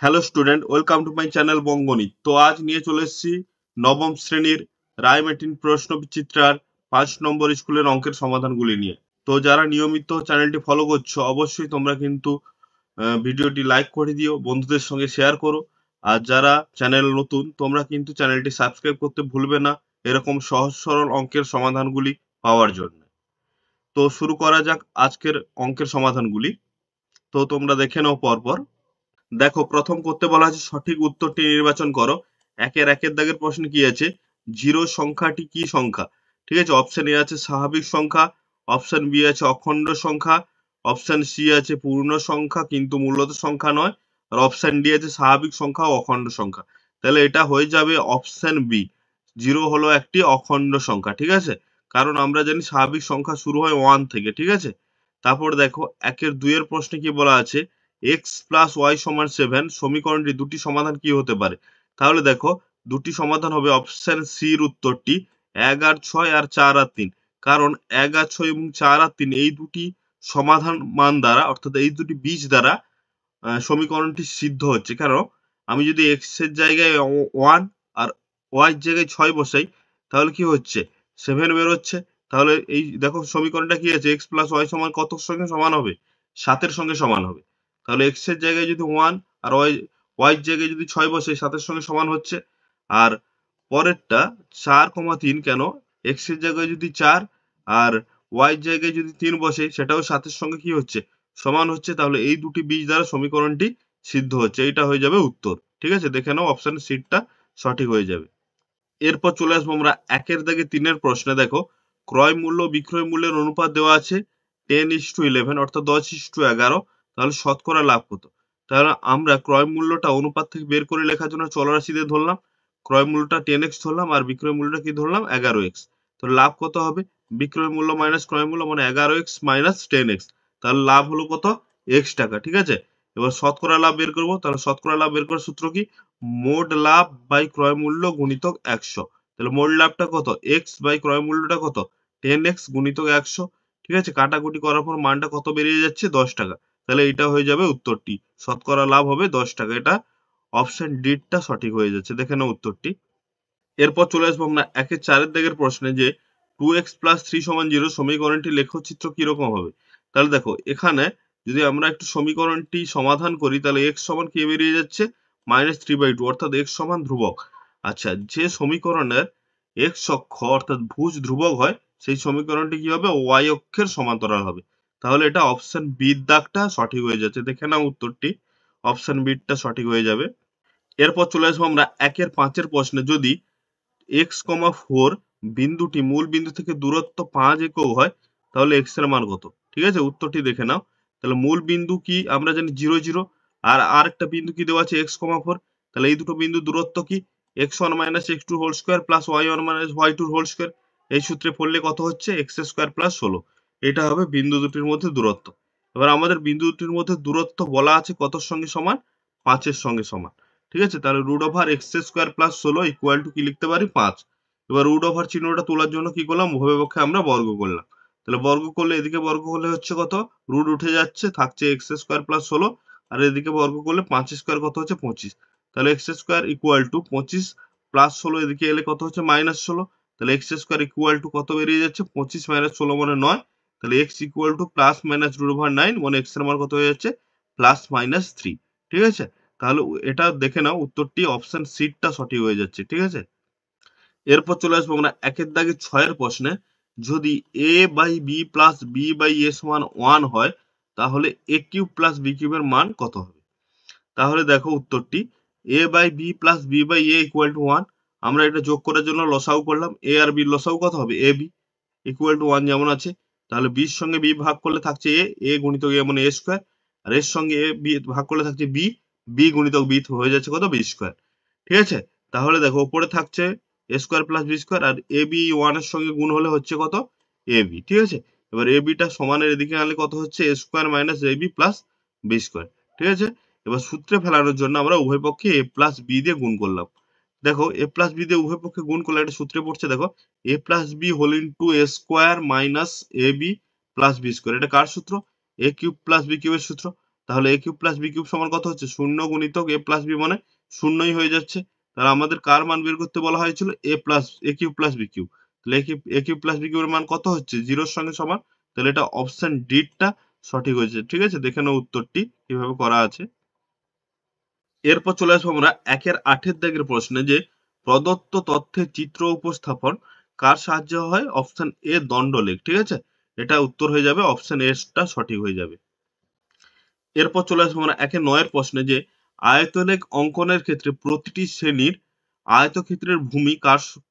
Hello student, welcome to my channel Banganit. তো আজ নিয়ে চলে এসেছি নবম শ্রেণীর রায়মার্টিন প্রশ্ন বিচিত্রার 5 নম্বর স্কুলের অঙ্কের সমাধানগুলি নিয়ে। তো যারা নিয়মিত চ্যানেলটি ফলো করছো অবশ্যই তোমরা কিন্তু ভিডিওটি লাইক করে দিও, বন্ধুদের সঙ্গে শেয়ার করো। আর যারা চ্যানেল নতুন তোমরা কিন্তু চ্যানেলটি সাবস্ক্রাইব করতে ভুলবে না এরকম সহজ সরল অঙ্কের সমাধানগুলি পাওয়ার জন্য। তো শুরু করা যাক আজকের অঙ্কের সমাধানগুলি। তো তোমরা দেখে নাও পরপর। দেখো, প্রথম করতে বলা আছে সঠিক উত্তরটি নির্বাচন করো। একের দাগের প্রশ্নে কি আছে? জিরো সংখ্যাটি কি সংখ্যা? ঠিক আছে, অপশন এ আছে স্বাভাবিক সংখ্যা, অপশন বি আছে অখণ্ড সংখ্যা, অপশন সি আছে পূর্ণ সংখ্যা কিন্তু মূলত সংখ্যা নয়, আর অপশন ডি আছে স্বাভাবিক সংখ্যা ও অখণ্ড সংখ্যা। তাহলে এটা হয়ে যাবে অপশন বি। জিরো হলো একটি অখণ্ড সংখ্যা, ঠিক আছে, কারণ আমরা জানি স্বাভাবিক সংখ্যা শুরু হয় 1 থেকে, ঠিক আছে। তারপর দেখো দুইয়ের প্রশ্নে কি বলা আছে? এক্স প্লাস ওয়াই সমান 7 সমীকরণটি দুটি সমাধান কি হতে পারে? তাহলে দেখো, দুটি সমাধান হবে অপশন সির উত্তরটি 1 আর 6 আর 4 আর 3। কারণ 1 আর 6 এবং 4 আর 3 এই দুটি সমাধান মান দ্বারা, অর্থাৎ এই দুটি বীজ দ্বারা সমীকরণটি সিদ্ধ হচ্ছে। কারণ আমি যদি এক্স এর জায়গায় 1 আর ওয়াই এর জায়গায় 6 বসাই তাহলে কি হচ্ছে? 7 বেরোচ্ছে। তাহলে এই দেখো সমীকরণটা কি আছে? এক্স প্লাস ওয়াই সমান কতর সঙ্গে সমান হবে? 7 এর সঙ্গে সমান হবে। তাহলে এক্স এর জায়গায় যদি 1 আর ওয়াই এর জায়গায় যদি 6 বসাই 7 এর সঙ্গে সমান হচ্ছে। আর পরেরটা 4,3 কেন? এক্স এর জায়গায় যদি 4 আর ওয়াই এর জায়গায় যদি 3 বসে সেটাও 7 এর সঙ্গে কি হচ্ছে? সমান হচ্ছে। তাহলে এই দুটি বীজ দ্বারা সমীকরণটি সিদ্ধ হচ্ছে। এইটা হয়ে যাবে উত্তর। ঠিক আছে, দেখে নাও অপশন সিটা সঠিক হয়ে যাবে। এরপর চলে আসবো আমরা একের দাগে 3-এর প্রশ্নে। দেখো, ক্রয় মূল্য বিক্রয় মূল্যের অনুপাত দেওয়া আছে 10:11 অর্থাৎ 10:11। তাহলে শতকরা লাভ কত? তাহলে আমরা ক্রয় মূল্যটা অনুপাত থেকে বের করে লেখার জন্য চলরাশি দিয়ে ধরলাম। ক্রয় মূল্যটা 10x ধরলাম আর বিক্রয় মূল্যটা কি ধরলাম? 11x। তো লাভ কত হবে? বিক্রয় মূল্য মাইনাস ক্রয় মূল্য মানে 11x মাইনাস 10x। তাহলে লাভ হলো কত? x টাকা, ঠিক আছে। এবার শতকরা লাভ বের করবো। তাহলে শতকরা লাভ বের করার সূত্র কি? মোট লাভ বাই ক্রয় মূল্য গুণিতক 100। তাহলে মোট লাভটা কত? এক্স বাই ক্রয় মূল্যটা কত? 10x গুণিতক 100। ঠিক আছে, কাটাকুটি করার পর মানটা কত বেরিয়ে যাচ্ছে? 10 টাকা। তাহলে এটা হয়ে যাবে উত্তরটি। শতকরা লাভ হবে 10 টাকা। এটা অপশন ডি টা সঠিক হয়ে যাচ্ছে। দেখে নাও উত্তরটি। এরপর চলে আসবো আমরা 4-এর দাগের প্রশ্নে যে 2x প্লাস 3 সমান 0 সমীকরণটি লেখচিত্র কিরকম হবে? তাহলে দেখো, এখানে যদি আমরা একটু সমীকরণটি সমাধান করি তাহলে x সমান কি বেরিয়ে যাচ্ছে? -3/2 অর্থাৎ x সমান ধ্রুবক। আচ্ছা, যে সমীকরণের x অক্ষ অর্থাৎ ভুজ ধ্রুবক হয় সেই সমীকরণটি কি হবে? y অক্ষের সমান্তরাল হবে। তাহলে এটা অপশন বি দাগটা সঠিক হয়ে যাচ্ছে। দেখে নাও উত্তরটি। অপশন বি টা সঠিক হয়ে যাবে। এরপর চলে আসবো আমরা 5-এর প্রশ্নে। যদি x, 4 বিন্দুটি মূল বিন্দু থেকে দূরত্ব 5 একক হয় তাহলে x এর মান কত? ঠিক আছে, উত্তরটি দেখে নাও। তাহলে মূল বিন্দু কি? আমরা জানি 0 0। আর আরেকটা বিন্দু কি দেওয়া আছে? x, 4। তাহলে এই দুটো বিন্দু দূরত্ব কি? x1 - x2 whole square plus y1 - y2 whole square. এই সূত্রে পড়লে কত হচ্ছে? x square plus 16। এটা হবে বিন্দু দুটির মধ্যে দূরত্ব। এবার আমাদের বিন্দু দুটির মধ্যে দূরত্ব বলা আছে কতর সঙ্গে সমান? 5 এর সঙ্গে সমান। ঠিক আছে, তাহলে root over x square plus 16 equal to কি লিখতে পারি? 5। এবার রুট ওভার চিহ্নটা তোলার জন্য কি করলাম? উভয় পক্ষে আমরা বর্গ করলাম। তাহলে বর্গ করলে এদিকে বর্গ করলে হচ্ছে কত? রুট উঠে যাচ্ছে, থাকছে এক্স স্কোয়ার প্লাস 16। আর এদিকে বর্গ করলে 5 স্কোয়ার কত হচ্ছে? 25। তাহলে x square equal to 25 plus 16 এদিকে এলে কত হচ্ছে? -16। তাহলে এক্স স্কোয়ার ইকুয়াল টু কত বেরিয়ে যাচ্ছে? 25 মাইনাস 16 মানে 9। তাহলে x equal to plus minus root over 9 মানে এক্স এর মান কত হয়ে যাচ্ছে? +-3। ঠিক আছে, তাহলে এটা দেখে নাও উত্তরটি অপশন সি টা সঠিক হয়ে যাচ্ছে। ঠিক আছে, এরপর চলে আসবো আমরা একের দাগে 6-এর প্রশ্নে। যদি a by B plus B by A সমান 1 হয় তাহলে a কিউব প্লাস বি কিউবের মান কত হবে? তাহলে দেখো উত্তরটি a by B plus B by a equal to 1। আমরা এটা যোগ করার জন্য লসাগু করলাম। a আর b লসাগু কত হবে? ab ইকুয়াল টু 1 যেমন আছে। তাহলে b এর সঙ্গে b ভাগ করলে থাকছে a গুণিতক a মানে a স্কয়ার। আর এর সঙ্গে a b ভাগ করলে থাকছে b, b গুণিতক b হয়ে যাচ্ছে কত? b square. ঠিক আছে, তাহলে দেখো উপরে থাকছে a square plus b square আর ab 1 এর সঙ্গে গুণ হলে হচ্ছে কত? ab। ঠিক আছে, এবার ab টা সমানের এদিকে আনলে কত হচ্ছে? a square minus ab plus b square. ঠিক আছে, এবার সূত্রে ফেলানোর জন্য আমরা উভয় পক্ষে a প্লাস b দিয়ে গুণ করলাম। দেখো a প্লাস b দিয়ে উভয় পক্ষে গুণ করলে একটা সূত্রে পড়ছে। দেখো, a plus b whole into a square minus ab plus b square. এটা কার সূত্র? a কিউব প্লাস b কিউবের সূত্র। তাহলে এ কিউব প্লাস বি কিউব সমান কত হচ্ছে? 0 গুণিতক এ প্লাস বি মানে শূন্যই হয়ে যাচ্ছে। তাহলে আমাদের কার মান বের করতে বলা হয়েছিল? এ কিউব প্লাস বি কিউব। তাহলে এ কিউব প্লাস বি কিউবের মান কত হচ্ছে? 0 এর সঙ্গে সমান। তাহলে এটা অপশন ডি টা সঠিক হয়েছে। ঠিক আছে, দেখে নাও উত্তরটি কিভাবে করা আছে। এরপর চলে আসবো আমরা 1-এর 8-এর দাগের প্রশ্নে, যে প্রদত্ত তথ্যের চিত্র উপস্থাপন কার সাহায্যে হয়? অপশন এ দণ্ডলেখ। ঠিক আছে, এটা উত্তর হয়ে যাবে অপশন এ টা সঠিক হয়ে যাবে। এরপর চলে আসবো আমরা 1-এর 9-এর প্রশ্নে, যে আয়তলেখ অঙ্কনের ক্ষেত্রে প্রতিটি শ্রেণীর আয়তক্ষেত্রের ভূমি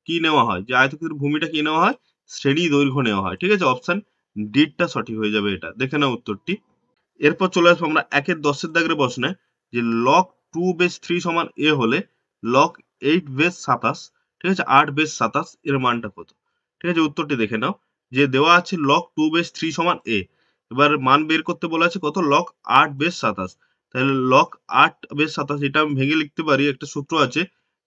কি নেওয়া হয়? যে আয়তক্ষেত্রের ভূমিটা কি নেওয়া হয়? শ্রেণী দৈর্ঘ্য নেওয়া হয়। ঠিক আছে, অপশন ডি টা সঠিক হয়ে যাবে এটা। দেখে নাও উত্তরটি। এরপর চলে আসবো আমরা 1-এর 10-এর দাগের প্রশ্নে, যে লগ 2 বেস 3 সমান এ হলে লগ 8 বেস 27, ঠিক আছে, 8 বেস 27 এর মানটা কত? ঠিক আছে, উত্তরটি দেখে নাও। যে দেওয়া আছে লগ 2 বেস 3 সমান এ, এবার মান বের করতে বলা আছে কত? Log 8 base 27। তাহলে লগ 8 বেস 27 এটা আমি ভেঙে লিখতে পারি, একটা সূত্র আছে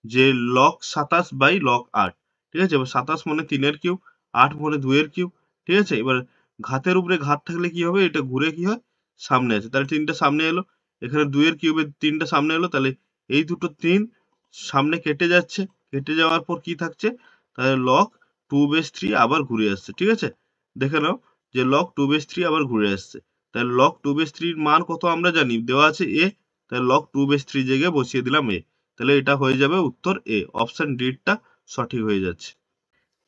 যে লগ 27 বাই লগ 8। ঠিক আছে, এবার 27 মানে 3 এর কিউব, 8 মানে 2 এর কিউব। ঠিক আছে, এবার ঘাতের উপরে ঘাত থাকলে কি হবে? এটা ঘুরে কি হয়? সামনে আছে। তাহলে 3 টা সামনে এলো। এখানে 2 এর কিউবে 3 টা সামনে এলো। তাহলে এই দুটো 3 সামনে কেটে যাচ্ছে। কেটে যাওয়ার পর কি থাকছে? তাহলে লগ 2 বেস 3 আবার ঘুরে আসছে। ঠিক আছে? দেখে নাও যে লগ 2 বেস 3 আবার ঘুরে আসছে। তাহলে লগ 2 বেস 3 এর মান কত আমরা জানি? দেওয়া আছে a। তাহলে লগ 2 বেস 3 জায়গায় বসিয়ে দিলাম a। তাহলে এটা হয়ে যাবে উত্তর a। অপশন ডি টা সঠিক হয়ে যাচ্ছে।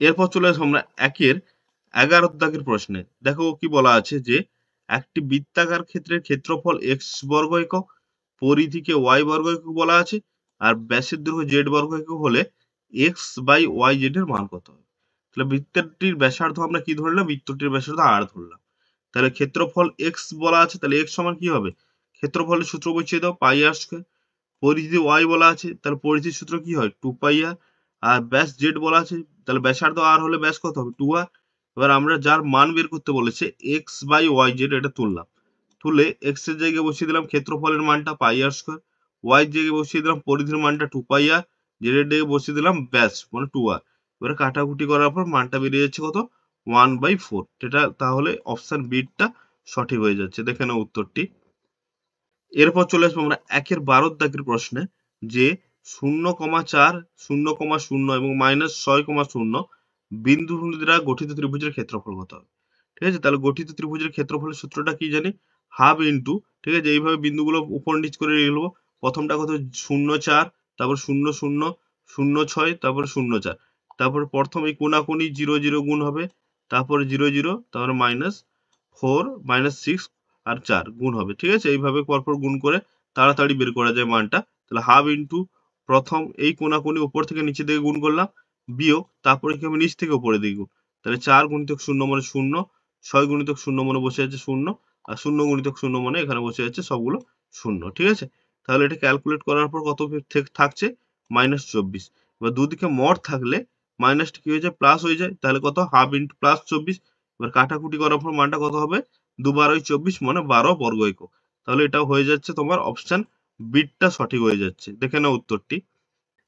এরপর চলে আসবো আমরা 1-এর 11 দাগের প্রশ্নে। দেখো কি বলা আছে, যে একটি বৃত্তাকার ক্ষেত্রের ক্ষেত্রফল x বর্গ একক, পরিধিকে y বর্গ একক বলা আছে, আর ব্যাসের দৈর্ঘ্য z বর্গ একক হলে x বাই y z এর মান কত হবে? তাহলে বৃত্তটির ব্যাসার্ধ আমরা কি ধরলাম? বৃত্তটির ব্যাসার্ধ r ধরলাম। তাহলে ক্ষেত্রফল x বলা আছে, তাহলে x সমান কি হবে? ক্ষেত্রফলের সূত্র বসিয়ে দাও, পাই r স্কয়ার। পরিধি y বলা আছে, তাহলে পরিধির সূত্র কি হয়? 2 পাই r। আর ব্যাস z বলা আছে, তাহলে ব্যাসার্ধ r হলে ব্যাস কত হবে? 2r। এবার আমরা যার মান বের করতে বলেছে x বাই y z, এটা তুললাম। তুলে x এর জায়গায় বসিয়ে দিলাম ক্ষেত্রফলের মানটা পাই r স্কয়ার, y এর জায়গায় বসিয়ে দিলাম পরিধির মানটা 2 পাই r, z এর জায়গায় বসিয়ে দিলাম ব্যাস মানে 2r। এবারে কাটাকুটি করার পর মানটা বেরিয়ে যাচ্ছে কত? 1/4। যেটা তাহলে অপশন বি টা সঠিক হয়ে যাচ্ছে। দেখে নাও উত্তরটি। এরপর চলে আসবো আমরা 1-এর 12 দাগের প্রশ্নে, যে 0,4, 0,0 এবং -6,0 বিন্দু দ্বারা গঠিত ত্রিভুজের ক্ষেত্রফল কত হবে? ঠিক আছে, তাহলে গঠিত ত্রিভুজের ক্ষেত্রফলের সূত্রটা কি জানি? হাফ ইনটু, ঠিক আছে, এইভাবে বিন্দুগুলো উপর নিচ করে লিখবো। প্রথমটা কত? 0,4, তারপর 0,0, 0,6, তারপর 0,4। তারপর প্রথম এই কোণাকুনি 0, 0 গুণ হবে, তারপরে 0, 0, তারপরে -4, -6 আর 4 গুণ হবে। ঠিক আছে, এইভাবে পরপর গুণ করে তাড়াতাড়ি বের করা যায় মানটা। তাহলে হাফ ইনটু প্রথম এই কোণাকুনি উপর থেকে নিচের দিকে গুণ করলাম, বিয়োগ তারপরে কি হবে? নিচ থেকে উপরের দিকে গুণ। তাহলে 4 গুণিতক 0 মানে 0, 6 গুণিতক 0 মানে বসে আছে 0, আর 0 গুণিতক 0 মানে এখানে বসে আছে সবগুলো 0। ঠিক আছে, তাহলে এটা ক্যালকুলেট করার পর কত থাকছে? -24। এবার দুদিকে মড থাকলে মাইনাসটা কি হয়ে যায়? প্লাস হয়ে যায়। তাহলে কত? Half into +24। এবার কাটাকুটি করার পর মানটা কত হবে? 2 × 12 = 24 মানে 12 বর্গ একক। তাহলে এটাও হয়ে যাচ্ছে তোমার অপশন বি টা সঠিক হয়ে যাচ্ছে। দেখে নাও উত্তরটি।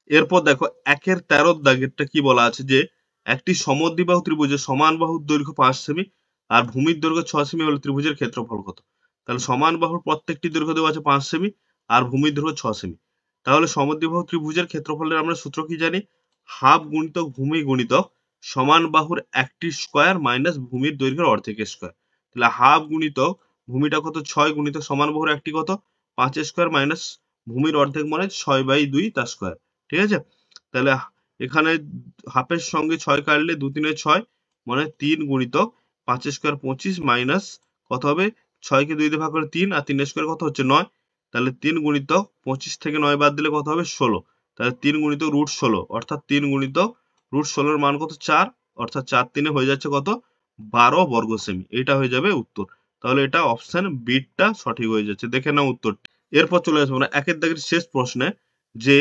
এরপর দেখো 1-এর 13 দাগেরটা কি বলা আছে, যে একটি সমদ্বিবাহু ত্রিভুজের সমান বাহুর দৈর্ঘ্য 5 সেমি আর ভূমির দৈর্ঘ্য 6 সেমি হলে ত্রিভুজের ক্ষেত্রফল কত? তাহলে সমান বাহুর প্রত্যেকটি দৈর্ঘ্য দেওয়া আছে 5 সেমি আর ভূমির দৈর্ঘ্য 6 সেমি। তাহলে সমদ্বিবাহু ত্রিভুজের ক্ষেত্রফলের আমরা সূত্র কি জানি? হাফ গুণিতক ভূমি গুণিতক সমান বাহুর একটি স্কয়ার মাইনাস ভূমির দৈর্ঘ্যের অর্ধেকের স্কয়ার। তাহলে হাফ গুণিতক ভূমিটা কত? 6 গুণিতক সমান বাহুর একটি কত? 5 এর স্কয়ার মাইনাস ভূমির অর্ধেক মানে 6/2 তার স্কয়ার। ঠিক আছে, তাহলে এখানে হাফের সঙ্গে 6 কাটলে 2 3 6 মানে 3 গুণিতক 5 এর স্কয়ার 25 মাইনাস কত হবে? 6 কে 2 দিয়ে ভাগ করে 3 আর 3 এর স্কয়ার কত হচ্ছে? 9। তাহলে 3 গুণিতক 25 থেকে 9 বাদ দিলে কত হবে? 16। তাহলে 3 গুণিতক √16, অর্থাৎ 3 গুণিতক √16 এর মান কত? 4, অর্থাৎ 4 3 হয়ে যাচ্ছে কত? 12 বর্গ সেমি। এটা হয়ে যাবে উত্তর। তাহলে এটা অপশন বি টা সঠিক হয়ে যাচ্ছে। দেখে নাও উত্তর। এরপর চলে আসবো আমরা 1-এর দাগের শেষ প্রশ্নে, যে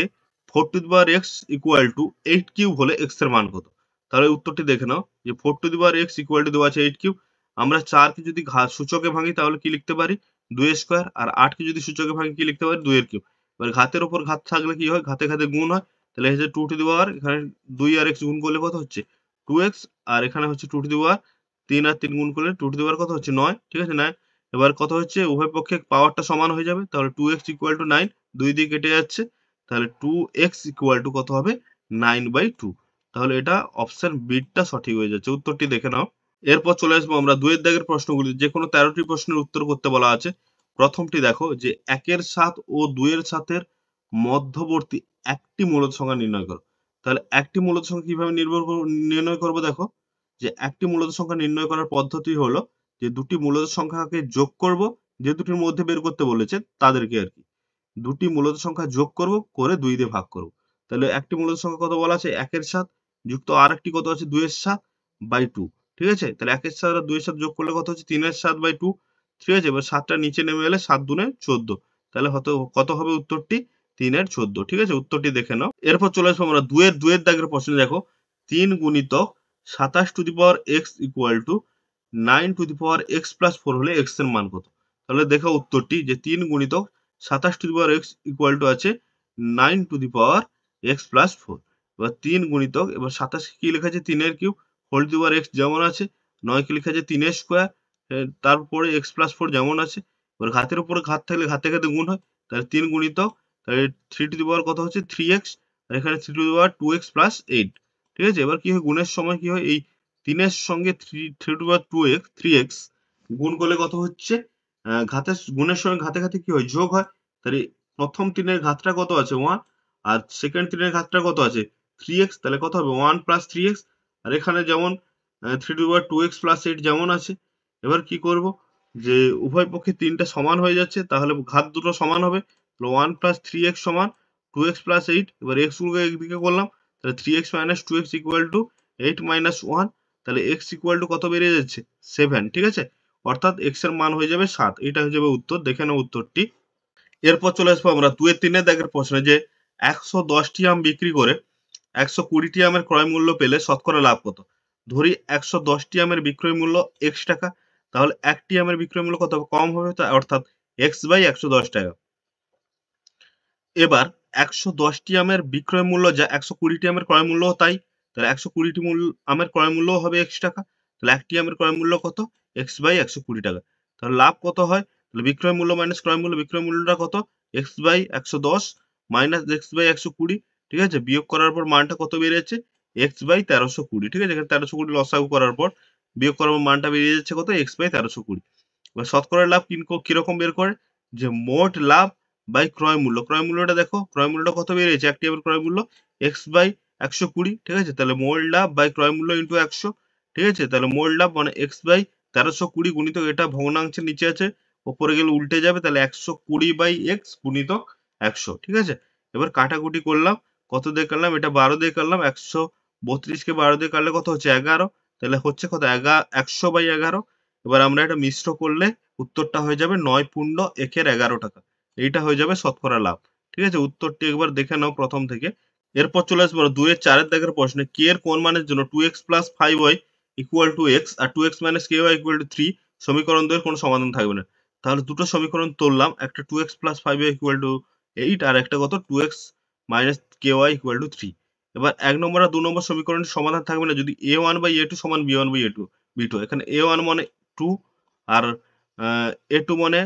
4x = 8 কিউব হলে x এর মান কত? তাহলে উত্তরটি দেখে নাও, যে 4x = দেওয়া আছে 8 কিউব। আমরা 4 কে যদি সূচকে ভাঙি তাহলে কি লিখতে পারি? 2 এর স্কয়ার। আর 8 কে যদি সূচকে ভাঙি কি লিখতে পারি? 2 এর কিউব। এবার ঘাতের উপর ঘাত থাকলে কি হয়? ঘাতে ঘাতে গুণ হয়। তাহলে এই যে 2 টু দি পাওয়ার, এখানে 2 আর x গুণ করলে কত হচ্ছে? 2x, আর এখানে হচ্ছে 2 টু দি পাওয়ার 3 আর 3 গুণ করলে 2 টু দি পাওয়ার কত হচ্ছে? 9। ঠিক আছে, 9। এবার কত হচ্ছে উভয় পক্ষে পাওয়ারটা সমান হয়ে যাবে, তাহলে 2x ইকুয়াল টু 9, 2 দিয়ে কেটে যাচ্ছে, তাহলে 2x ইকুয়াল টু কত হবে 9/2। তাহলে এটা অপশন বিটা সঠিক হয়ে যাচ্ছে। উত্তরটি দেখে নাও। এরপর চলে আসবো আমরা 2 এর দাগের প্রশ্নগুলি। যে কোনো 13টি প্রশ্নের উত্তর করতে বলা আছে। প্রথমটি দেখো যে 1 এর 7 ও 2 এর 7 এর মধ্যবর্তী একটি মূলদ সংখ্যা নির্ণয় করো। তাহলে একটি মূলদ সংখ্যা কিভাবে নির্ণয় করবো দেখো, যে একটি মূলদ সংখ্যা নির্ণয় করার পদ্ধতি হলো যে দুটি মূলদ সংখ্যাকে যোগ করব, যে দুটির মধ্যে বের করতে বলেছে তাদেরকে আর কি। দুটি মূলদ সংখ্যা যোগ করব, করে 2 দিয়ে ভাগ করব। তাহলে একটি মূলদ সংখ্যা কত বলা আছে 1 এর 7 যুক্ত আরেকটি কত আছে 2 এর 7/2। ঠিক আছে? তাহলে 1 এর 7 আর 2 এর 7 যোগ করলে কত হচ্ছে 3 এর 7/2। ঠিক আছে? এবার 7টা নিচে নেমে এলে 7 দুনে 14। তাহলে কত হবে উত্তরটি 3 এর 14। ঠিক আছে? উত্তরটি দেখে নাও। এরপর চলে আসবো আমরা 2 এর দাগের প্রশ্ন দেখো। 3 গুণিতক 27 two the power x equal to 9 two the power x plus 4 হলে x এর মান কত? তাহলে দেখো উত্তরটি যে 3 গুণিতক 27 two the power x equal to আছে 9 two the power x plus 4। এবার 3 গুণিতক, এবার 27 কি লেখা আছে 3 এর cube whole to the power x যেমন আছে, 9 কে লেখা আছে 3 এর স্কয়ার, তারপরে x প্লাস 4 যেমন আছে। এবার ঘাতের উপরে ঘাত থাকলে ঘাতে ঘাতে গুণ হয়। তাহলে 3 গুণিতক, তাহলে 3 টু দি পাওয়ার কত হচ্ছে 3x, আর এখানে 3 two the power 2x plus 8। ঠিক আছে? এবার কি হয় গুণের সময় কি হয় এই 3 এর সঙ্গে 3 টু দি পাওয়ার 3x গুণ করলে কত হচ্ছে ঘাতের গুণের সময় ঘাতে ঘাতে কি হয় যোগ হয়। তাহলে প্রথম 3 এর ঘাতটা কত আছে 1, আর সেকেন্ড 3 এর ঘাতটা কত আছে 3x, তাহলে কত হবে 1 প্লাস 3x, আর এখানে যেমন 3 two the power 2x plus 8 যেমন আছে। এবার কি করব যে উভয় পক্ষে 3টা সমান হয়ে যাচ্ছে, তাহলে ঘাত দুটো সমান হবে। 1 প্লাস 3x সমান 2x প্লাস 8। এবার x গুলোকে একদিকে করলাম, তাহলে 3x minus 2x equal to 8 minus 1। তাহলে x ইকুয়াল টু কত বেরিয়ে যাচ্ছে 7। ঠিক আছে? অর্থাৎ x এর মান হয়ে যাবে 7। এটা হয়ে যাবে উত্তর। দেখে নাও উত্তরটি। এরপর চলে আসবো আমরা 2 এর 3 এর দাগের প্রশ্নে যে 110টি আম বিক্রি করে 120টি আমের ক্রয় মূল্য পেলে শতকরা লাভ কত? ধরি 110টি আমের বিক্রয় মূল্য x টাকা, তাহলে একটি আমের বিক্রয় মূল্য কত হবে? কম হবে, অর্থাৎ x/110 টাকা। এবার 110টি আমের বিক্রয় মূল্য যা 120টি আমের ক্রয় মূল্যও তাই। তাহলে 120টি আমের ক্রয় মূল্যও হবে x টাকা। তাহলে একটি আমের ক্রয় মূল্য কত? x/120 টাকা। তাহলে লাভ কত হয়? তাহলে বিক্রয় মূল্য মাইনাস ক্রয় মূল্য, বিক্রয় মূল্যটা কত? x/110 minus x/120। ঠিক আছে? বিয়োগ করার পর মানটা কত বেরিয়েছে? x/1320। ঠিক আছে? এখানে 1320 লসাগু করার পর বিয়োগ করার পর মানটা বেরিয়ে যাচ্ছে কত? x/1320। এবার শতকরা লাভ কিরকম বের করে? যে মোট লাভ বাই ক্রয় মূল্য। ক্রয় মূল্যটা দেখো, ক্রয় মূল্যটা কত বেরিয়েছে? একটি আমের ক্রয় মূল্য x/120। ঠিক আছে? তাহলে মোট লাভ বাই ক্রয় মূল্য ইনটু 100। ঠিক আছে? তাহলে মোট লাভ মানে x/1320 গুণিতক এটা ভগ্নাংশের নিচে আছে, উপরে গেলে উল্টে যাবে, তাহলে 120/x গুণিতক 100। ঠিক আছে? এবার কাটাকুটি করলাম, কত দিয়ে কাটলাম? এটা 12 দিয়ে কাটলাম। 132 কে 12 দিয়ে কাটলে কত হচ্ছে 11। তাহলে হচ্ছে কত 100/11। এবার আমরা এটা মিশ্র করলে উত্তরটা হয়ে যাবে 9 পূর্ণ 1 এর 11 টাকা। এইটা হয়ে যাবে শতকরা লাভ। ঠিক আছে? উত্তরটি একবার দেখে নাও প্রথম থেকে। এরপর চলে আসবো 2 এর 4 এর দাগের প্রশ্নে k এর কোন মানের জন্য 2x plus 5y equal to x আর 2x minus ky equal to 3 সমীকরণ দ্বয়ের কোনো সমাধান থাকবে না। তাহলে দুটো সমীকরণ তুললাম, একটা 2x plus 5y equal two 8 আর একটা কত 2x minus ky equal to 3। এবার 1 নম্বর আর 2 নম্বর সমীকরণের সমাধান থাকবে না যদি a1/a2 সমান b1/a2 এখানে a1 মানে 2 আর a2 মানে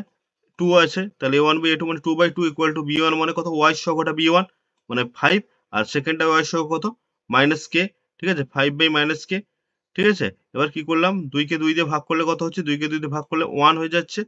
2 আছে, তাহলে a1/a2 মানে 2/2 ইকুয়াল টু b1 মানে কত y সহগটা b1 মানে 5, আর সেকেন্ডটা y সহগ কত মাইনাস k। ঠিক আছে? 5/-k। ঠিক আছে? এবার কি করলাম 2 কে 2 দিয়ে ভাগ করলে কত হচ্ছে 2 কে 2 দিয়ে ভাগ করলে 1 হয়ে যাচ্ছে,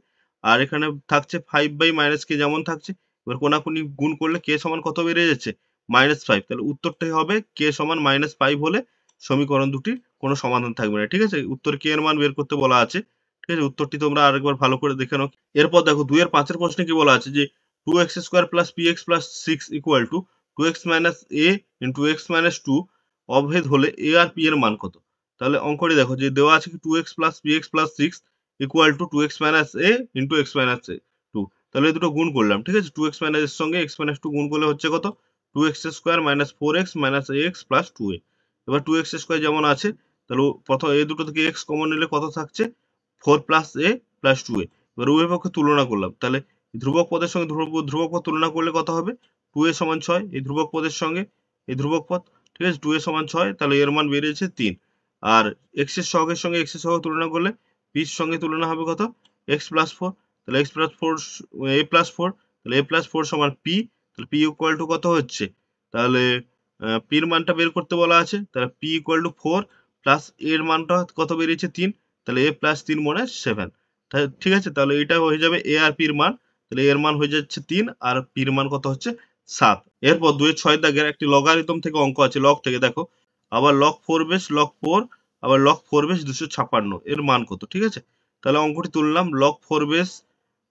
আর এখানে থাকছে 5/-k যেমন থাকছে। এবার কোনাকুনি গুণ করলে k সমান কত বেরিয়ে যাচ্ছে -5। তাহলে উত্তরটাই হবে k সমান -5 হলে সমীকরণ দুটির কোনো সমাধান থাকবে না। ঠিক আছে? উত্তর k এর মান বের করতে বলা আছে। ঠিক আছে? উত্তরটি তোমরা আরেকবার ভালো করে দেখে নাও। এরপর দেখো 2 এর 5 এর প্রশ্নে কি বলা আছে যে 2x square plus px plus 6 equal to 2x minus a into x minus 2 অভেদ হলে a আর p এর মান কত? তাহলে অঙ্কটি দেখো যে দেওয়া আছে কি 2x plus px plus 6 equal to 2x minus a into x minus 2। তাহলে এই দুটো গুণ করলাম। ঠিক আছে? 2x মাইনাস এর সঙ্গে x মাইনাস 2 গুণ করলে হচ্ছে কত 2x square minus 4x minus ax plus 2a। এবার 2x স্কয়ার যেমন আছে, তাহলে প্রথম এই দুটো থেকে x কমন নিলে কত থাকছে 4 প্লাস a প্লাস 2a। এবার উভয় পক্ষে তুলনা করলাম, তাহলে ধ্রুবক পদের সঙ্গে ধ্রুবক পদ তুলনা করলে কত হবে 2a সমান 6 এই ধ্রুবক পদের সঙ্গে এই ধ্রুবক পদ। ঠিক আছে? 2a সমান 6, তাহলে এর মান বেরিয়েছে 3। আর x এর সহগের সঙ্গে x এর সহগ তুলনা করলে p এর সঙ্গে তুলনা হবে কত এক্স প্লাস ফোর, তাহলে এক্স প্লাস ফোর এ প্লাস ফোর, তাহলে এ প্লাস ফোর সমান পি, তাহলে পি ইকুয়াল টু কত হচ্ছে, তাহলে পির মানটা বের করতে বলা আছে, তাহলে P equal to four plus এর মানটা কত বেরিয়েছে তিন, তাহলে এ প্লাস তিন মনে সেভেন। ঠিক আছে, তাহলে এটা হয়ে যাবে এ আর পির মান, তাহলে এর মান হয়ে যাচ্ছে তিন আর পির মান কত হচ্ছে সাত। এরপর 2-6 দাগের একটি লগারিদম থেকে অঙ্ক আছে, লগ থেকে দেখো, আবার log four base log four, আবার লগ ফোর বেস 256 এর মান কত। ঠিক আছে, তাহলে অঙ্কটি তুললাম, লগ ফোর বেস,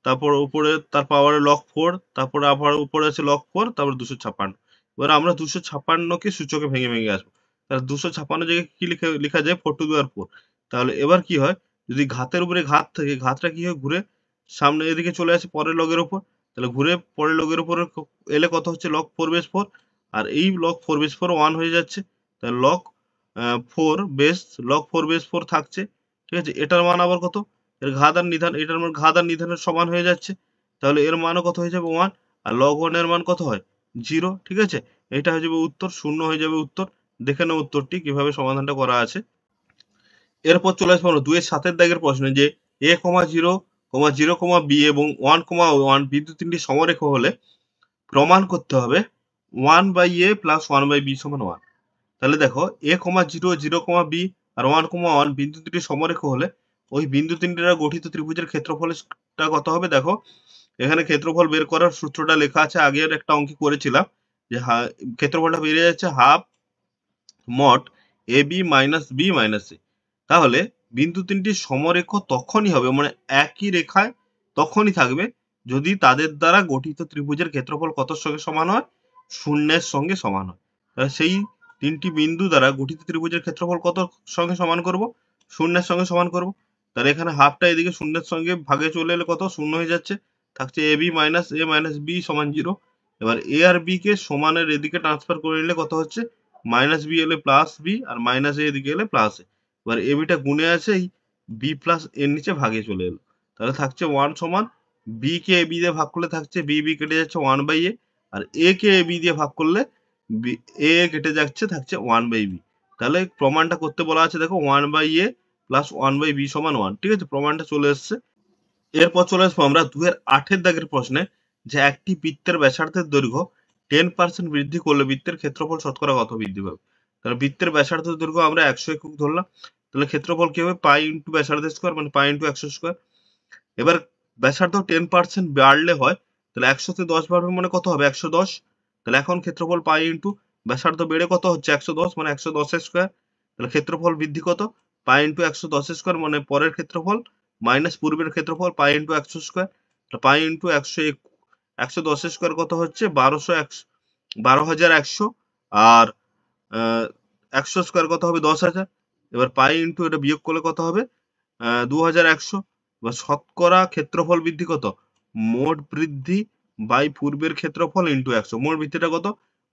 তারপর উপরে তার পাওয়ারে লগ ফোর, তারপরে আবার উপরে আছে লগ ফোর, তারপর 256। এবার আমরা 256কে সূচকে ভেঙে ভেঙে আসবো, তাহলে 256 জায়গায় কি লেখা যায়, 4 টু দি পাওয়ার 4। তাহলে এবার কি হয়, যদি ঘাতের উপরে ঘাত থাকে, ঘাতটা কি হয় ঘুরে সামনে এদিকে চলে আসে পরের লগের উপর, তাহলে ঘুরে পরের লগের উপরে এলে কত হচ্ছে লগ ফোর বেস ফোর, আর এই log four base four one হয়ে যাচ্ছে, তাহলে log four base log four base four থাকছে। ঠিক আছে, এটার মান আবার কত, এর ঘাত আর নিধান, এটার মান ঘাত আর নিধানের সমান হয়ে যাচ্ছে, তাহলে এর মানও কত হয়ে যাবে ওয়ান, আর লগ ওয়ানের মান কত হয় জিরো। ঠিক আছে, এটা হয়ে যাবে উত্তর, শূন্য হয়ে যাবে উত্তর। দেখে নাও উত্তরটি কিভাবে সমাধানটা করা আছে। এরপর চলে আসবো আমরা 2-7 দাগের প্রশ্নে, যে a, 0, 0, b এবং 1, 1 বিন্দু তিনটি সমরেখ হলে প্রমাণ করতে হবে 1/a প্লাস 1/b সমান 1। তাহলে দেখো a, 0, 0, b আর 1, 1 বিন্দু তিনটি সমরেখ হলে ওই বিন্দু তিনটি দ্বারা গঠিত ত্রিভুজের ক্ষেত্রফলটা কত হবে। দেখো এখানে ক্ষেত্রফল বের করার সূত্রটা লেখা আছে, আগের একটা অঙ্কে করেছিলাম, যে ক্ষেত্রফলটা বেরিয়ে যাচ্ছে half mod A B minus B minus A. তাহলে বিন্দু তিনটি সমরেখ তখনই হবে, মানে একই রেখায় তখনই থাকবে যদি তাদের দ্বারা গঠিত ত্রিভুজের ক্ষেত্রফল কতর সঙ্গে সমান হয়, শূন্যের সঙ্গে সমান হয়। তাহলে সেই তিনটি বিন্দু দ্বারা গঠিত ত্রিভুজের ক্ষেত্রফল কত সঙ্গে সমান করব, শূন্যের সঙ্গে সমান করব। তাহলে এখানে হাফটা এদিকে শূন্যের সঙ্গে ভাগে চলে এলে কত শূন্য হয়ে যাচ্ছে, থাকছে এ বি মাইনাস এ মাইনাস বি সমান জিরো। এবার এ আর বি কে সমানের এদিকে ট্রান্সফার করে নিলে কত হচ্ছে, মাইনাস বি এলে প্লাস বি আর মাইনাস এ এদিকে এলে প্লাস এ। এবার এ বিটা গুণে আছে, এই বি প্লাস এর নিচে ভাগে চলে এলো, তাহলে থাকছে ওয়ান সমান বি কে এ বি দিয়ে ভাগ করলে থাকছে বি বি কেটে যাচ্ছে ওয়ান বাই এ, আর এ কে এ বি দিয়ে ভাগ করলে এ কেটে যাচ্ছে, থাকছে ওয়ান বাই বি। তাহলে প্রমাণটা করতে বলা আছে, দেখো one by a plus one by b সমান ওয়ান। ঠিক আছে, প্রমাণটা চলে এসছে। এরপর চলে আসবো আমরা 2-8 দাগের প্রশ্নে, যে একটি বৃত্তের ব্যাসার্ধের দৈর্ঘ্য 10% বৃদ্ধি করলে বৃত্তের ক্ষেত্রফল শতকরা কত বৃদ্ধি পাবে। তাহলে বৃত্তের ব্যাসার্ধের দৈর্ঘ্য আমরা 100 একক ধরলাম, তাহলে ক্ষেত্রফল কি হবে, পাই ইন্টু ব্যাসার্ধের স্কোয়ার, মানে পাই ইন্টু 100 স্কোয়ার। এবার ব্যাসার্ধ 10% বাড়লে হয়, তাহলে 100 তে 10 বাড়বে মানে কত হবে 110। তাহলে এখন ক্ষেত্রফল পাই ইন্টু ব্যাসার্ধ বেড়ে কত হচ্ছে 110, মানে 110 এর স্কোয়ার। তাহলে ক্ষেত্রফল বৃদ্ধি কত, পাই ইন্টু 110 এর স্কোয়ার, মানে পরের ক্ষেত্রফল মাইনাস পূর্বের ক্ষেত্রফল pi into 100 square. Pi into 110 এর স্কোয়ার কত হচ্ছে 12,100, আর 100 স্কোয়ার কত হবে 10,000। এবার পাই ইন্টু এটা বিয়োগ করলে কত হবে 2,100। এবার শতকরা ক্ষেত্রফল বৃদ্ধি কত, মোট বৃদ্ধি বাই পূর্বের ক্ষেত্রফল ইন্টু 100। মোট বৃদ্ধিটা কত,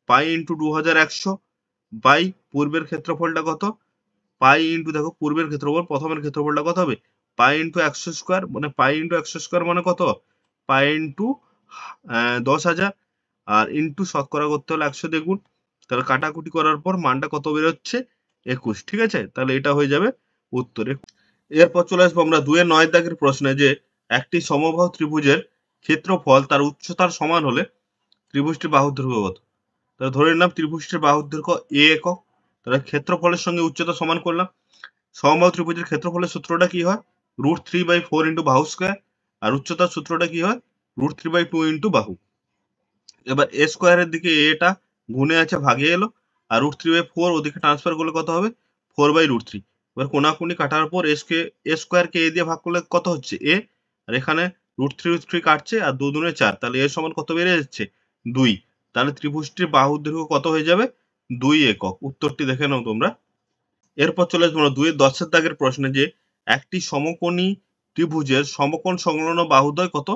পাই ইন্টু 2,100 বাই পূর্বের ক্ষেত্রফলটা কত, পাই ইন্টু দেখো পূর্বের ক্ষেত্রফল প্রথমের ক্ষেত্রফলটা কত হবে, পাই ইন্টু 100 স্কোয়ার, মানে পাই ইন্টু 100 স্কোয়ার মানে কত, পাই ইন্টু 10,000, আর ইন্টু শতকরা করতে হলে 100 দিয়ে গুণ। তাহলে কাটাকুটি করার পর মানটা কত বেরোচ্ছে 21। ঠিক আছে, তাহলে এটা হয়ে যাবে উত্তরে। এরপর চলে আসবো আমরা 2-9 দাগের প্রশ্নে, যে একটি সমবাহু ত্রিভুজের ক্ষেত্রফল তার উচ্চতার সমান হলে ত্রিভুজটির বাহুর দৈর্ঘ্য কত। তাহলে ধরে নিলাম ত্রিভুজটির বাহুর দৈর্ঘ্য এ একক, তাহলে ক্ষেত্রফলের সঙ্গে উচ্চতা সমান করলাম। সমবাহু ত্রিভুজের ক্ষেত্রফলের সূত্রটা কি হয়, √3/4 ইন্টু বাহু স্কোয়ার, আর উচ্চতার সূত্রটা কি হয়, √3/2 ইন্টু বাহু। এবার এ স্কোয়ারের দিকে এটা গুণে আছে ভাগে এলো, আর √3/4 ওদিকে ট্রান্সফার করলে কত হবে 4/√3। এবার কোনাকুনি কাটার পর এ স্কোয়ারকে এ দিয়ে ভাগ করলে কত হচ্ছে এ, আর এখানে √3 কাটছে আর 2 দুনে 4, তাহলে এর সমান কত বেড়ে যাচ্ছে 2। তাহলে ত্রিভুজটির বাহুর দৈর্ঘ্য কত হয়ে যাবে 2 একক। উত্তরটি দেখে নাও তোমরা। এরপর চলে আসবো 2-10 দাগের প্রশ্নে, যে একটি সমকোণী ত্রিভুজের সমকোণ সংলগ্ন বাহুদ্বয় কত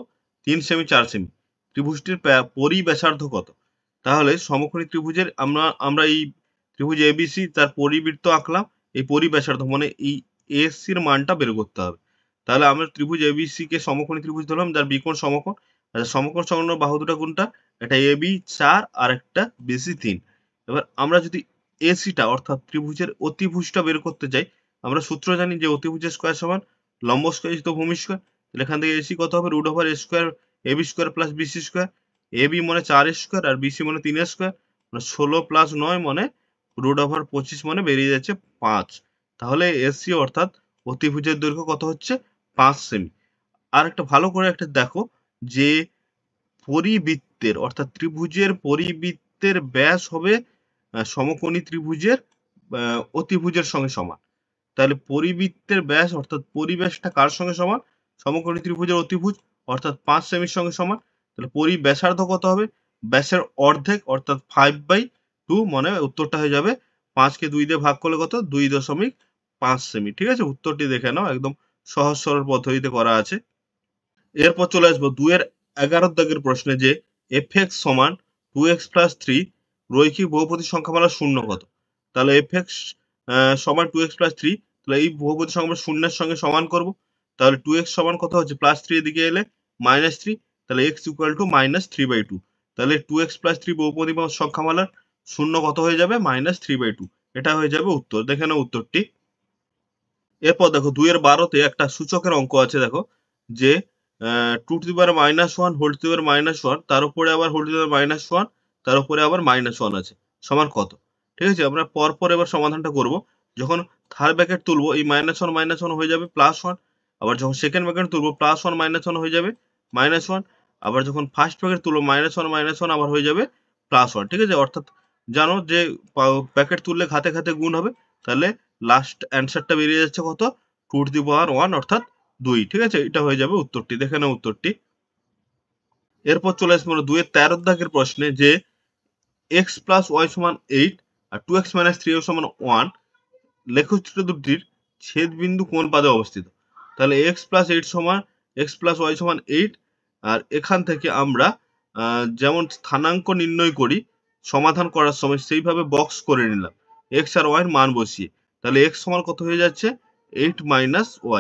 3 সেমি 4 সেমি, ত্রিভুজটির পরিব্যাসার্ধ কত। তাহলে সমকোণী ত্রিভুজের আমরা এই ত্রিভুজ এবিসি তার পরিবৃত্ত আঁকলাম, এই পরিব্যাসার্ধ মানে এই এসির মানটা বের করতে হবে। তাহলে আমরা ত্রিভুজ এবিসি কে সমকোণী ত্রিভুজ ধরলাম, যার বিকোণ সমকোণ। আচ্ছা, সমকোণ সংলগ্ন বাহু দুটো কোনটা, একটা এবি 4 আর একটা বিসি 3। এবার আমরা যদি এসিটা অর্থাৎ ত্রিভুজের অতিভুজটা বের করতে চাই, আমরা সূত্র জানি যে অতিভুজের স্কয়ার সমান লম্ব স্কয়ার ইজ ভূমি স্কয়ার। তাহলে এখান থেকে এসি কত হবে, root over A square AB square plus BC square. AB মানে 4 স্কোয়ার আর বিসি মানে 3 স্কোয়ার, মানে 16 প্লাস 9 মানে রুট ওভার 25 মানে বেরিয়ে যাচ্ছে 5। তাহলে এসি অর্থাৎ অতিভুজের দৈর্ঘ্য কত হচ্ছে, 5 সেমি। আর একটা ভালো করে একটা দেখো যে পরিবৃত্তের অর্থাৎ ত্রিভুজের পরিবৃত্তের ব্যাস হবে সমকোণী ত্রিভুজের অতিভুজের সঙ্গে সমান। তাহলে পরিবৃত্তের ব্যাস অর্থাৎ পরিব্যাসটা কার সঙ্গে সমান, সমকোণী ত্রিভুজের অতিভুজ অর্থাৎ 5 সেমির সঙ্গে সমান। তাহলে পরিব্যাসার্ধ কত হবে, ব্যাসের অর্ধেক অর্থাৎ 5/2, মানে উত্তরটা হয়ে যাবে 5 কে 2 দিয়ে ভাগ করলে কত, 2.5 সেমি। ঠিক আছে, উত্তরটি দেখে নাও, একদম সহজ সরল পদ্ধতিতে করা আছে। এরপর চলে আসবো 2-11 দাগের প্রশ্নে যে f(x) সমান 2x + 3 রৈখিক বহুপদী সংখ্যামালা শূন্য কত। তাহলে f(x) সমান 2x + 3, তাহলে এই বহুপদী সংখ্যা আমরা শূন্যের সঙ্গে সমান করব। তাহলে 2x সমান কত হচ্ছে, +3 এদিকে এলে -3, তাহলে x = -3/2। তাহলে 2x + 3 বহুপদী সংখ্যামালার শূন্য কত হয়ে যাবে, -3/2। এটা হয়ে যাবে উত্তর। দেখে নাও উত্তরটি। এরপর দেখো 2-12তে একটা সূচকের অঙ্ক আছে, দেখো যে 2⁻1 হোল টু দি পাওয়ার -1, তার উপরে আবার হোল টু দি পাওয়ার -1, তার উপরে আবার -1 আছে, সমান কত। ঠিক আছে, আমরা পরপর এবার সমাধানটা করব। যখন থার্ড ব্র্যাকেট তুলবো এই -1 হয়ে যাবে +1, আবার যখন সেকেন্ড ব্র্যাকেট তুলবো +1 -1 হয়ে যাবে -1, আবার যখন ফার্স্ট ব্র্যাকেট তুলবো -1 আবার হয়ে যাবে +1। ঠিক আছে, অর্থাৎ জানো যে ব্র্যাকেট তুললে ঘাতে ঘাতে গুণ হবে, তাহলে লাস্ট অ্যান্সারটা বেরিয়ে যাচ্ছে কত, 2⁻1 অর্থাৎ 2। ঠিক আছে, এটা হয়ে যাবে উত্তরটি। দেখে নাও উত্তরটি। এরপর চলে আসবো 2-13 দাগের প্রশ্নে যে x + y = 8 আর 2x - 3y = 1 লেখচিত্র দুটির ছেদ বিন্দু কোন পাদে অবস্থিত। তাহলে x + 8 সমান x + y = 8, আর এখান থেকে আমরা যেমন স্থানাঙ্ক নির্ণয় করি সমাধান করার সময় সেইভাবে বক্স করে নিলাম x আর y এর মান বসিয়ে। তাহলে x সমান কত হয়ে যাচ্ছে, 8 -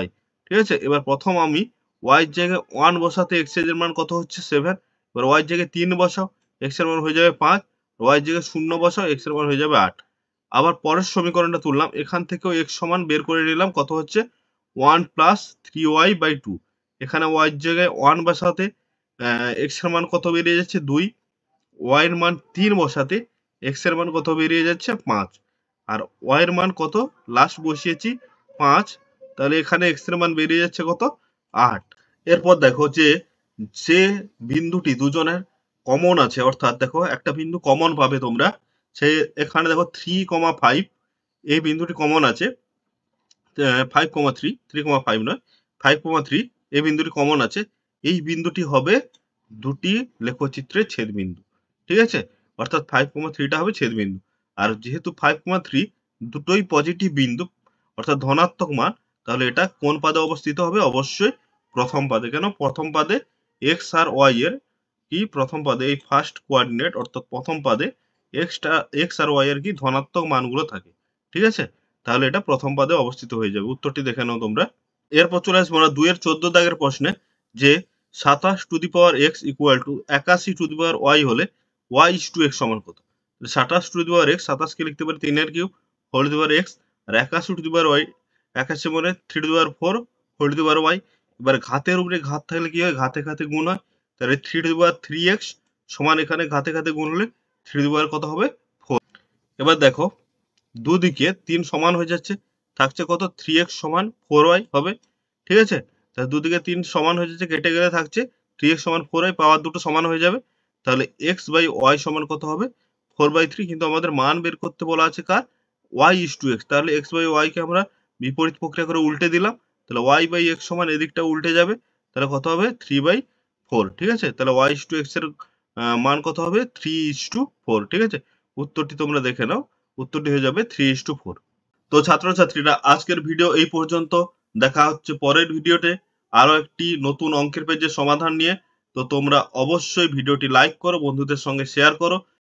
y। ঠিক আছে, এবার প্রথম আমি y এর জায়গায় 1 বসাতে x এর মান কত হচ্ছে 7। এবার y এর জায়গায় 3 বসাও, x এর মান হয়ে যাবে 5। y এর জায়গায় 0 বসাও, x এর মান হয়ে যাবে 8। আবার পরের সমীকরণটা তুললাম, এখান থেকেও x সমান বের করে নিলাম, কত হচ্ছে 1 + 3y/2। এখানে y এর জায়গায় 1 বসাতে x এর মান কত বেরিয়ে যাচ্ছে 2, y এর মান 3 বসাতে x এর মান কত বেরিয়ে যাচ্ছে 5, আর y এর মান কত লাস্ট বসিয়েছি 5, তাহলে এখানে x এর মান বেরিয়ে যাচ্ছে কত 8। এরপর দেখো যে যে বিন্দুটি দুজনের কমন আছে, অর্থাৎ দেখো একটা বিন্দু কমন পাবে তোমরা, সে এখানে দেখো 3,5 এই বিন্দুটি কমন আছে, 5,3, 3,5 নয় 5,3 এই বিন্দুটি কমন আছে। এই বিন্দুটি হবে দুটি লেখচিত্রের ছেদবিন্দু। ঠিক আছে, অর্থাৎ 5,3টা হবে ছেদবিন্দু। আর যেহেতু 5,3 দুটোই পজিটিভ বিন্দু অর্থাৎ ধনাত্মক মান, তাহলে এটা কোন পাদে অবস্থিত হবে, অবশ্যই প্রথম পাদে। কেন, প্রথম পাদে x আর y এর কি, প্রথম পাদে এই ফার্স্ট কোঅর্ডিনেট অর্থাৎ প্রথম পাদে x আর y এর কি ধনাত্মক মানগুলো থাকে। ঠিক আছে, তাহলে এটা প্রথম পাদে অবস্থিত হয়ে যাবে। উত্তরটি দেখে নাও তোমরা। এরপর চলে আসবো আমরা 2-14 দাগের প্রশ্নে যে 27x = 81y হলে y/x সমান কত। 27x 27 কে লিখতে পারি 3 whole to the power x, আর 81y 81 মানে 3⁴ whole to the power y। এবার ঘাতের উপরে ঘাত থাকলে কি হয়, ঘাতে ঘাতে গুণ হয়, তাহলে 3⁵x সমান এখানে ঘাতে ঘাতে গুণ হলে 3 কত হবে 4। এবার দেখো দুদিকে 3 সমান হয়ে যাচ্ছে, থাকছে কত 3x সমান 4y হবে। ঠিক আছে, তাহলে দুদিকে 3 সমান হয়ে যাচ্ছে, কেটে গেলে থাকছে 3x সমান 4y, পাওয়ার দুটো সমান হয়ে যাবে। তাহলে x/y সমান কত হবে 4/3, কিন্তু আমাদের মান বের করতে বলা আছে কার, y/x। তাহলে x/y কে আমরা বিপরীত প্রক্রিয়া করে উল্টে দিলাম, তাহলে y/x সমান এদিকটা উল্টে যাবে, তাহলে কত হবে 3/4। ঠিক আছে, তাহলে y/x এর মান কত হবে 3:4। ঠিক আছে, উত্তরটি তোমরা দেখে নাও, উত্তরটি হয়ে যাবে 3:4। তো ছাত্রছাত্রীরা আজকের ভিডিও এই পর্যন্ত, দেখা হচ্ছে পরের ভিডিওতে আরো একটি নতুন অঙ্কের পেজের সমাধান নিয়ে। তো তোমরা অবশ্যই ভিডিওটি লাইক করো, বন্ধুদের সঙ্গে শেয়ার করো